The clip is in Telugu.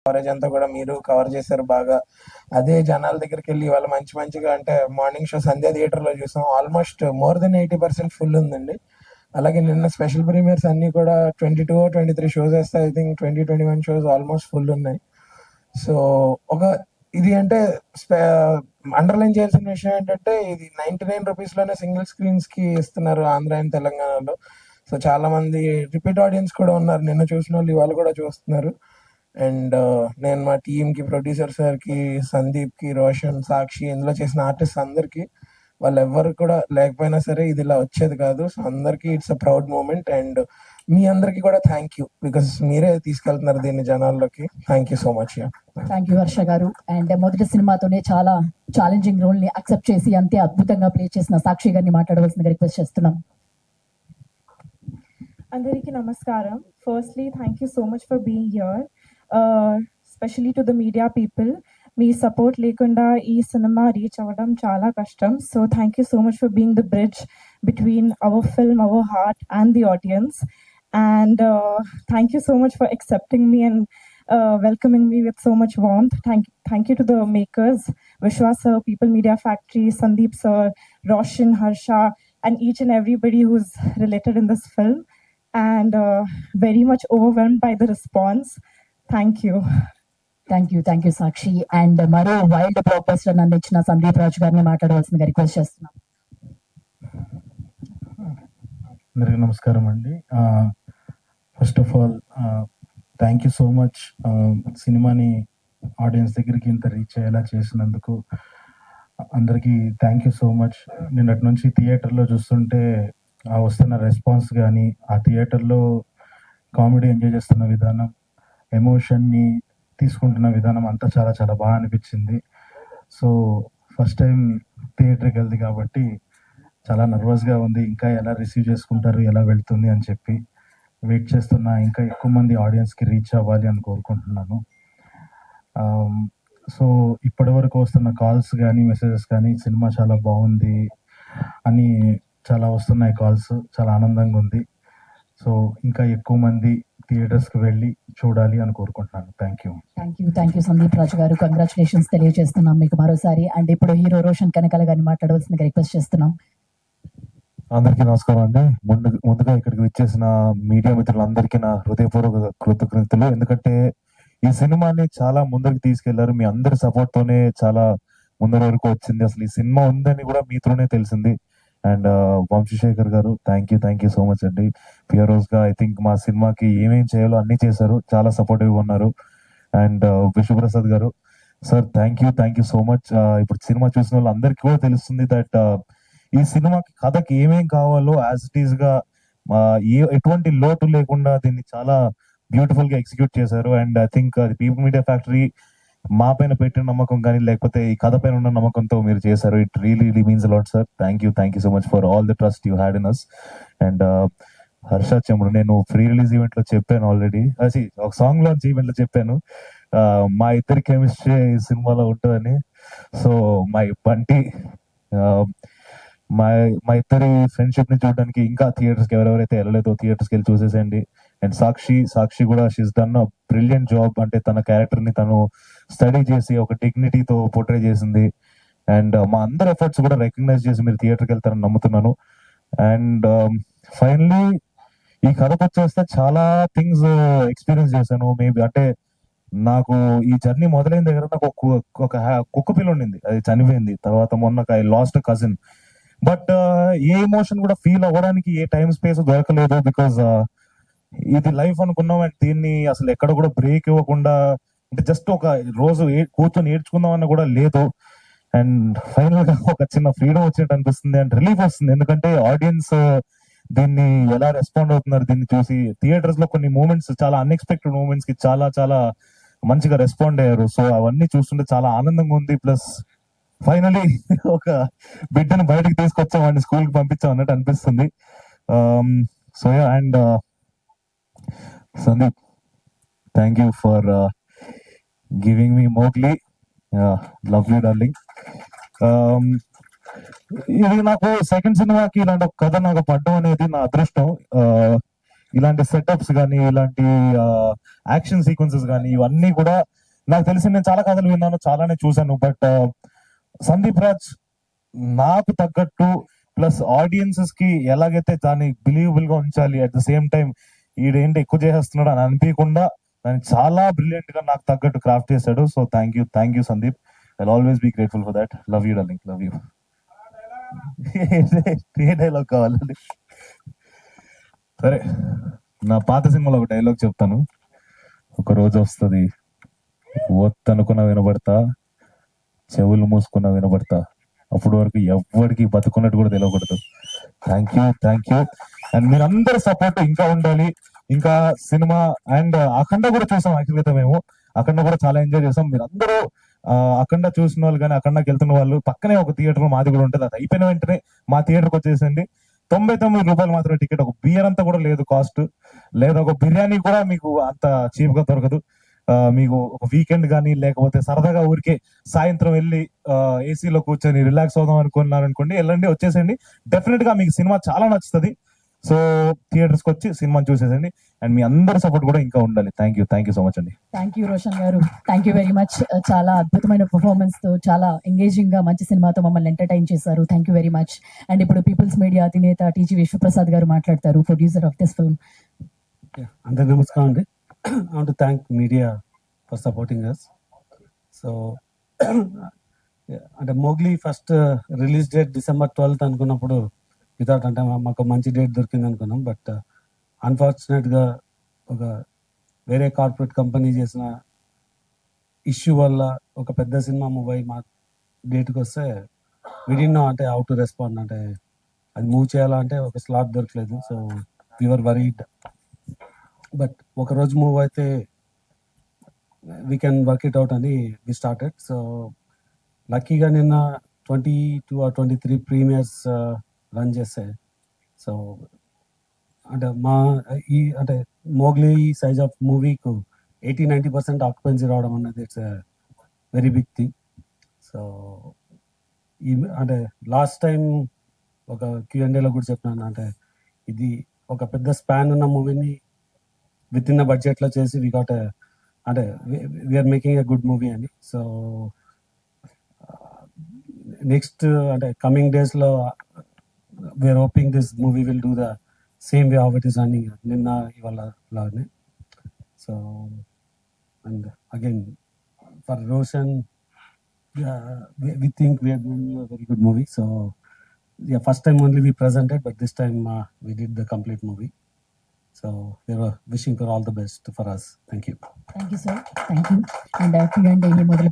కవరేజ్ అంతా కూడా మీరు కవర్ చేశారు బాగా. అదే జనాల దగ్గరికి వెళ్ళి ఇవాళ మంచి మంచిగా అంటే మార్నింగ్ షో సంధ్య థియేటర్లో చూసాం, ఆల్మోస్ట్ మోర్ దెన్ 80% ఫుల్ ఉందండి. అలాగే నిన్న స్పెషల్ ప్రీమియర్స్ అన్ని కూడా 22-23 షోస్ వేస్తే I think 20-21 shows almost full ఉన్నాయి. సో ఒక ఇది అంటే అండర్లైన్ చేయాల్సిన విషయం ఏంటంటే ఇది 99 రూపీస్లోనే సింగిల్ స్క్రీన్స్కి ఇస్తున్నారు ఆంధ్ర అండ్ తెలంగాణలో. సో చాలా మంది రిపీట్ ఆడియన్స్ కూడా ఉన్నారు, నిన్న చూసిన వాళ్ళు ఇవాళ కూడా చూస్తున్నారు. అండ్ నేను మా టీంకి, ప్రొడ్యూసర్ సార్కి, సందీప్కి, రోషన్, సాక్షి, ఇందులో చేసిన ఆర్టిస్ట్ అందరికీ, వాళ్ళు ఎవ్వరు కూడా లేకపోయినా సరే ఇది ఇలా వచ్చేది కాదు. సో అందరికీ it's a proud moment. And మీ అందరికీ కూడా థ్యాంక్ యూ, బికాస్ మీరే తీసుకెళ్తున్నారు దీన్ని జనాల్లోకి. Thank you so much. Thank you Harsha garu. And మొదటి సినిమాతోనే చాలా ఛాలెంజింగ్ రోల్ ని అక్సెప్ట్ చేసి అంతే అద్భుతంగా ప్లే చేసిన సాక్షి గారిని మాట్లాడవలసిందిగా రిక్వెస్ట్ చేస్తున్నాం. అందరికీ నమస్కారం. Firstly thank you so much for being here, especially to the media people. Me support లేకుండా ఈ సినిమా రీచ్ అవ్వడం చాలా కష్టం. So thank you so much for being the bridge between hour film, our heart and the audience. And thank you so much for accepting me and welcoming me with so much warmth. Thank you to the makers, Vishwas sir, People Media Factory, Sandeep sir, Roshan, Harsha, and each and everybody who's related in this film. And very much overwhelmed by the response. Thank you. Thank you Sakshi. And మరో వైల్డ్ బ్లాక్ బస్టర్ అందించిన సందీప్ రాజు గారిని మాట్లాడవలసిందిగా రిక్వెస్ట్ చేస్తున్నాం. అందరికీ నమస్కారం అండి. First of all thank you so much సినిమాని ఆడియన్స్ దగ్గరికి ఇంత రీచ్ అయ్యేలా చేసినందుకు అందరికీ థ్యాంక్ యూ సో మచ్. నిన్నటి నుంచి థియేటర్లో చూస్తుంటే వస్తున్న రెస్పాన్స్ కానీ, ఆ థియేటర్లో కామెడీ ఎంజాయ్ చేస్తున్న విధానం, ఎమోషన్ని తీసుకుంటున్న విధానం అంతా చాలా చాలా బాగా అనిపించింది. సో ఫస్ట్ టైం థియేటర్కి వెళ్ది కాబట్టి చాలా నర్వస్గా ఉంది, ఇంకా ఎలా రిసీవ్ చేసుకుంటారు, ఎలా వెళ్తుంది అని చెప్పి వెయిట్ చేస్తున్నా. ఇంకా ఎక్కువ మంది ఆడియన్స్కి రీచ్ అవ్వాలి అని కోరుకుంటున్నాను. సో ఇప్పటి వరకు వస్తున్న కాల్స్ కానీ, మెసేజెస్ కానీ, సినిమా చాలా బాగుంది అని చాలా వస్తున్నాయి కాల్స్, చాలా ఆనందంగా ఉంది. సో ఇంకా ఎక్కువ మంది థియేటర్స్కి వెళ్ళి చూడాలి అని కోరుకుంటున్నాను. థ్యాంక్ యూ సందీప్ రాజు గారు. కంగ్రాచులేషన్స్ తెలియజేస్తున్నాం మీకు మరోసారి. అండ్ ఇప్పుడు హీరో రోషన్ కనకాల గారిని మాట్లాడవలసిందిగా రిక్వెస్ట్ చేస్తున్నాం. అందరికీ నమస్కారం అండి. ముందుగా ఇక్కడికి వచ్చేసిన మీడియా మిత్రులందరికీ నా హృదయపూర్వక కృతజ్ఞతలు. ఎందుకంటే ఈ సినిమాని చాలా ముందరికి తీసుకెళ్లారు, మీ అందరి సపోర్ట్ తోనే చాలా ముందర వరకు వచ్చింది. అసలు ఈ సినిమా ఉందని కూడా మీతోనే తెలిసింది. అండ్ వంశీశేఖర్ గారు థ్యాంక్ యూ సో మచ్ అండి. పియరోస్ గా ఐ థింక్ మా సినిమాకి ఏమేం చేయాలో అన్ని చేశారు, చాలా సపోర్టివ్ ఉన్నారు. అండ్ విశ్వప్రసాద్ గారు sir thank you so much. ఇప్పుడు సినిమా చూసిన వాళ్ళు అందరికీ కూడా తెలుస్తుంది దట్ ఈ సినిమాకి కథకి ఏమేం కావాలో యాజ్ ఇట్ ఈస్ గా ఎటువంటి లోటు లేకుండా దీన్ని చాలా బ్యూటిఫుల్ గా ఎగ్జిక్యూట్ చేశారు. అండ్ ఐ థింక్ అది పీపుల్ మీడియా ఫ్యాక్టరీ మా పైన పెట్టిన నమ్మకం కానీ, లేకపోతే ఈ కథ పైన ఉన్న నమ్మకంతో మీరు చేశారు. It really means a lot sir. Thank you so much for all the trust you had in us. And Harsha Chemmudu, నేను ప్రీ రిలీజ్ ఈవెంట్ లో చెప్పాను ఆల్రెడీ, ఒక సాంగ్ లాంచ్ ఈవెంట్ లో చెప్పాను మా ఇద్దరి కెమిస్ట్రీ ఈ సినిమాలో ఉంటుందని. సో మై బంటి, మా ఇద్దరి ఫ్రెండ్షిప్ ని చూడడానికి ఇంకా థియేటర్స్ కి ఎవరెవరైతే వెళ్ళలేదో థియేటర్స్ కి వెళ్ళి చూసేసేయండి. అండ్ సాక్షి కూడా she's done a brilliant job. అంటే తన క్యారెక్టర్ ని తను స్టడీ చేసి ఒక డిగ్నిటీతో పోర్ట్రే చేసింది. అండ్ మా అందరి ఎఫర్ట్స్ కూడా రికగ్నైజ్ చేసి మీరు థియేటర్కి వెళ్తారని నమ్ముతున్నాను. అండ్ ఫైనలీ ఈ కథకు వచ్చేస్తే చాలా థింగ్స్ ఎక్స్పీరియన్స్ చేశాను. మేబీ అంటే నాకు ఈ జర్నీ మొదలైన దగ్గర నాకు ఒక కుక్క పిల్ల ఉండింది, అది చనిపోయింది. తర్వాత మొన్న I last cousin. But A emotion కూడా ఫీల్ అవ్వడానికి ఏ టైం స్పేస్ దొరకలేదు. బికాజ్ ఇది లైఫ్ అనుకున్నాం. అండ్ దీన్ని అసలు ఎక్కడ కూడా బ్రేక్ ఇవ్వకుండా, అంటే జస్ట్ ఒక రోజు కూర్చొని ఏడ్చుకుందాం అన్న కూడా లేదు. అండ్ ఫైనల్ గా ఒక చిన్న ఫ్రీడమ్ వచ్చినట్టు అనిపిస్తుంది అండ్ రిలీఫ్ వస్తుంది. ఎందుకంటే ఆడియన్స్ దీన్ని ఎలా రెస్పాండ్ అవుతున్నారు దీన్ని చూసి. థియేటర్స్ లో కొన్ని మూమెంట్స్, చాలా అన్ఎక్స్పెక్టెడ్ మూమెంట్స్ కి చాలా చాలా మంచిగా రెస్పాండ్ అయ్యారు. సో అవన్నీ చూస్తుంటే చాలా ఆనందంగా ఉంది. ప్లస్ ఫైనలీ ఒక బిడ్డను బయటకు తీసుకొచ్చాం, వాడిని స్కూల్ కి పంపించాం అన్నట్టు అనిపిస్తుంది. So and Sandeep, thank you for giving me Mowgli. Love you darling. ఇది నాకు సెకండ్ సినిమాకి ఇలాంటి ఒక కథ నాకు పడ్డం అనేది నా అదృష్టం. ఇలాంటి సెటప్స్ కానీ, ఇలాంటి యాక్షన్ సీక్వెన్సెస్ కానీ, ఇవన్నీ కూడా నాకు తెలిసి నేను చాలా కథలు విన్నాను, చాలానే చూశాను. బట్ సందీప్ రాజ్ నాకు తగ్గట్టు ప్లస్ ఆడియన్సెస్ కి ఎలాగైతే దాన్ని బిలీవబుల్ గా ఉంచాలి, అట్ ద సేమ్ టైం ఈడేంటి ఎక్కువ చేసేస్తున్నాడు అని అనిపించకుండా దాన్ని చాలా బ్రిలియంట్ గా నాకు తగ్గట్టు క్రాఫ్ట్ చేశాడు. So thank you Sandeep. I always be grateful for that. Love you darling, love you. ఏ డైలాగ్ కావాలండి? సరే, నా పాత సినిమాలో ఒక డైలాగ్ చెప్తాను. ఒక రోజు వస్తుంది, ఒత్తనుకున్న వినబడతా, చెవులు మూసుకున్న వినబడతా, అప్పటి వరకు ఎవ్వడికి బతుకున్నట్టు కూడా తెలియకూడదు. Thank you. అండ్ మీరందరూ సపోర్ట్ ఇంకా ఉండాలి. ఇంకా సినిమా అండ్ అఖండ కూడా చూసాం. యాక్చువల్గా మేము అఖండ కూడా చాలా ఎంజాయ్ చేసాం. మీరందరూ అఖండ చూసిన వాళ్ళు కానీ, అఖండకి వెళ్తున్న వాళ్ళు, పక్కనే ఒక థియేటర్ మాది కూడా ఉంటుంది. అది అయిపోయిన వెంటనే మా థియేటర్కి వచ్చేసండి. 99 రూపాయలు మాత్రమే టికెట్. ఒక బియర్ అంతా కూడా లేదు కాస్ట్, లేదా ఒక బిర్యానీ కూడా మీకు అంత చీప్ గా దొరకదు. మీకు ఒక వీకెండ్ కానీ, లేకపోతే సరదాగా ఊరికే సాయంత్రం వెళ్ళి ఏసీలో కూర్చొని రిలాక్స్ అవుదాం అనుకున్నారనుకోండి, వెళ్ళండి, వచ్చేసండి. డెఫినెట్ గా మీకు సినిమా చాలా నచ్చుతుంది. సో థియేటర్స్కి వచ్చి సినిమాని చూసేసండి. అండ్ మీ అందరి సపోర్ట్ కూడా ఇంకా ఉండాలి. థ్యాంక్ యూ సో మచ్ అండి. థ్యాంక్ యూ రోషన్ గారు, థ్యాంక్ యూ వెరీ మచ్. చాలా అద్భుతమైన పర్ఫార్మెన్స్ తో, చాలా ఎంగేజింగ్ గా మంచి సినిమాతో మమ్మల్ని ఎంటర్టైన్ చేశారు. Thank you very much. And ఇప్పుడు పీపుల్స్ మీడియా అధినేత టీజీ విశ్వప్రసాద్ గారు మాట్లాడతారు, ప్రొడ్యూసర్ ఆఫ్ దిస్ ఫిల్మ్. అందరికీ నమస్కారం అండి. I want to thank media for supporting us. So, అంటే Mowgli first release date December 12th అనుకున్నప్పుడు వితౌట్ అంటే మాకు మంచి డేట్ దొరికింది అనుకున్నాం. బట్ అన్ఫార్చునేట్గా ఒక వేరే కార్పొరేట్ కంపెనీ చేసిన ఇష్యూ వల్ల ఒక పెద్ద సినిమా మూవ్ అయ్యి మా డేట్కి వస్తే విడిన్నో అంటే హౌ టు రెస్పాండ్, అంటే అది మూవ్ చేయాలంటే ఒక స్లాట్ దొరకలేదు. So we're worried. బట్ ఒకరోజు మూవ్ అయితే we can work it out అని వి స్టార్టెడ్. సో లక్కీగా నిన్న 22 or 23 ప్రీమియర్స్ రన్ చేస్తాయి. సో అంటే అంటే మోగ్లీ సైజ్ ఆఫ్ మూవీకు 80-90% ఆక్యుపెన్సీ రావడం అన్నది it's very big thing. So అంటే లాస్ట్ టైం ఒక Q&Aలో కూడా చెప్పినాను, అంటే ఇది ఒక పెద్ద స్పాన్ ఉన్న మూవీని విత్ ఇన్ బడ్జెట్లో చేసి వి గాట్ అంటే we're making a good movie అని. సో నెక్స్ట్ అంటే కమింగ్ డేస్లో we're hoping this movie will do the same way of it is running నిన్న ఇవాళ లాగానే. So and again for Roshan we think we are doing a very good movie. So yeah, first time only we presented, but this time we did the complete movie. So we are wishing for all the best for us. Thank you. Thank you sir, thank you. And Q&A మొదలు